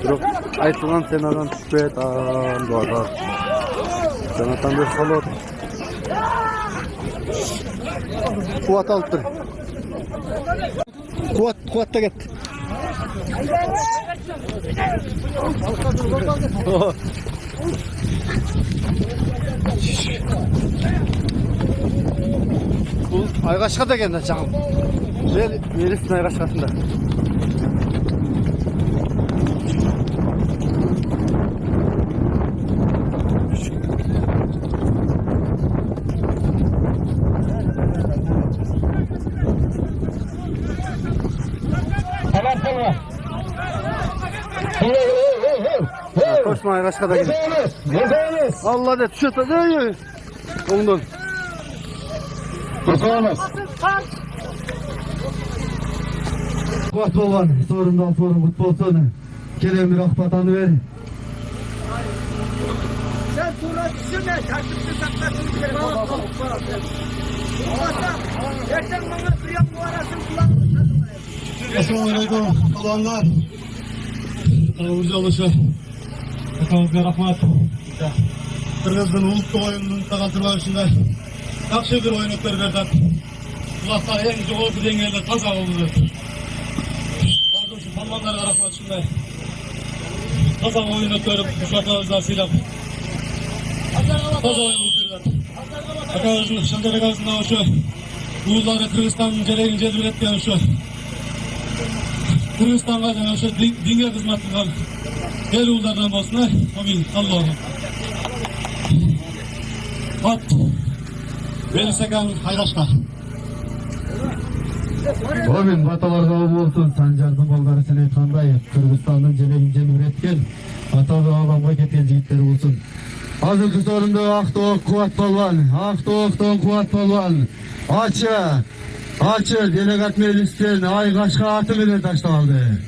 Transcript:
Yok, aytılan sen adam tüpet doğada. Sen atan bir salot. Kuvat alıp dur. Kuvat da gitti. Bu Aygaşka da geldi canım. Verirsin Aygaşkasında. Koşma Aygaşka da geldi. Allah de tüşet de. Ondan. Kuvat olan sorundan sorun futbolsunu Kerem bir akbatanı ver. Sen sonra düşünme, takipte saklasın. Yerden bana suyan bu arasın kulağını. Assalamualaikum kalanlar. Kanalımıza alışa. Kanalımıza rahmat. Kırgız'ın ulutlu oyununun takatırlarışında yakşı bir oyun ötürülerden kulaklar en çoğu dengede taza oldu. Pardon, palmanlara rahmat şimdi. Taza oyun ötürüp kuşatlarımızdan silap. Taza oyun ötürüler. Arkadaşlar Şantar Akavası'ndan şu Uğurları Kırgızistan'ın gereğini cedil etken şu Kırgızistan'a da şu dinge hizmetinden el uğurlarından basına amin Allah'ım. At Velisekan Hayraşka. Amin batalar kabul olsun. Sancar'ın balları seni kanday. Kırgızistan'ın gereğince üretken ata ve ağlamga keten jigitleri olsun. Hazırkı sorunda Aktoğ Kuvat Balvan, Aktoğ'dan Kuvat Balvan, Açı, delegat meclisten Aygaşka atı bile taşta aldı.